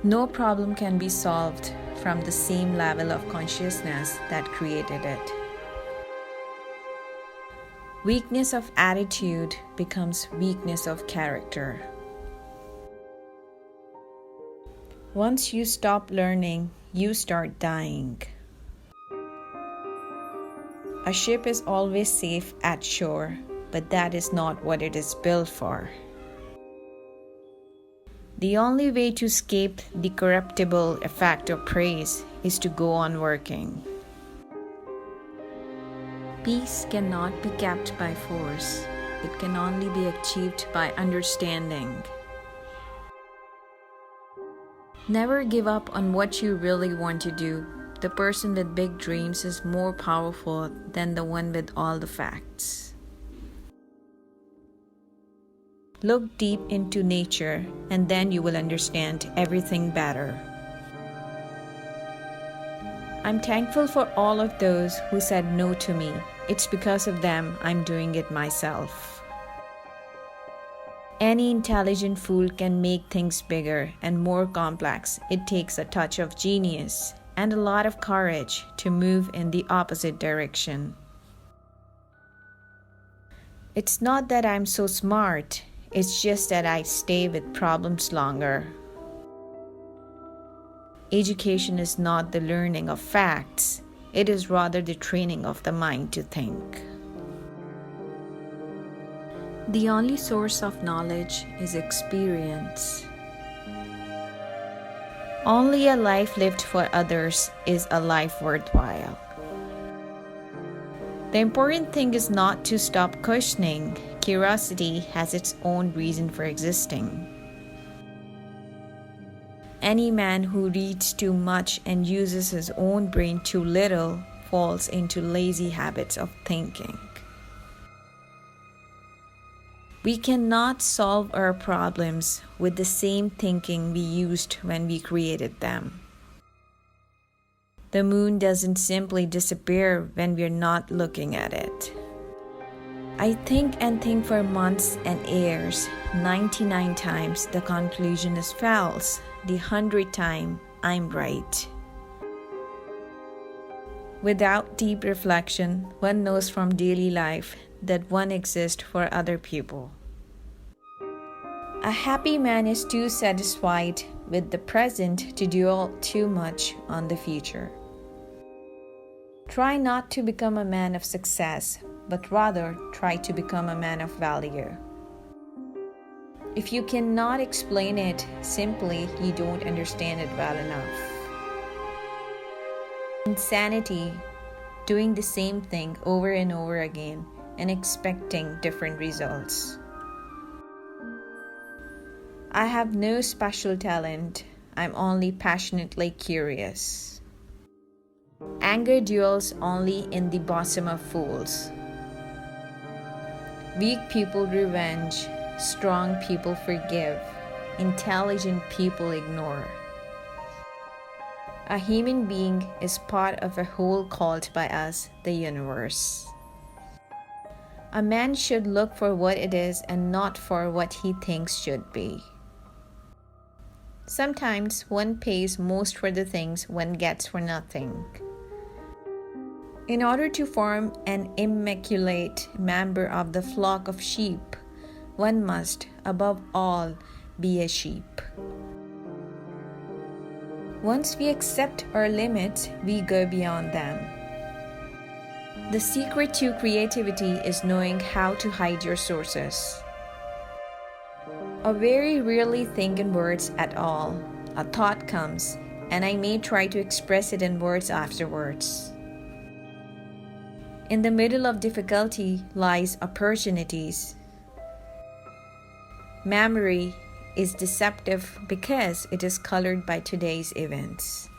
No problem can be solved from the same level of consciousness that created it. Weakness of attitude becomes weakness of character. Once you stop learning, you start dying. A ship is always safe at shore, but that is not what it is built for. The only way to escape the corruptible effect of praise is to go on working. Peace cannot be kept by force. It can only be achieved by understanding. Never give up on what you really want to do. The person with big dreams is more powerful than the one with all the facts. Look deep into nature, and then you will understand everything better. I'm thankful for all of those who said no to me. It's because of them I'm doing it myself. Any intelligent fool can make things bigger and more complex. It takes a touch of genius and a lot of courage to move in the opposite direction. It's not that I'm so smart. It's just that I stay with problems longer. Education is not the learning of facts. It is rather the training of the mind to think. The only source of knowledge is experience. Only a life lived for others is a life worthwhile. The important thing is not to stop questioning. Curiosity has its own reason for existing. Any man who reads too much and uses his own brain too little falls into lazy habits of thinking. We cannot solve our problems with the same thinking we used when we created them. The moon doesn't simply disappear when we're not looking at it. I think and think for months and years. 99 times the conclusion is false. The 100th time I'm right. Without deep reflection, one knows from daily life that one exists for other people. A happy man is too satisfied with the present to dwell too much on the future. Try not to become a man of success, but rather try to become a man of value. If you cannot explain it simply, you don't understand it well enough. Insanity, doing the same thing over and over again and expecting different results. I have no special talent. I'm only passionately curious. Anger dwells only in the bosom of fools. Weak people revenge, strong people forgive, intelligent people ignore. A human being is part of a whole called by us, the universe. A man should look for what it is and not for what he thinks should be. Sometimes one pays most for the things one gets for nothing. In order to form an immaculate member of the flock of sheep, one must, above all, be a sheep. Once we accept our limits, we go beyond them. The secret to creativity is knowing how to hide your sources. I very rarely think in words at all. A thought comes, and I may try to express it in words afterwards. In the middle of difficulty lies opportunities. Memory is deceptive because it is colored by today's events.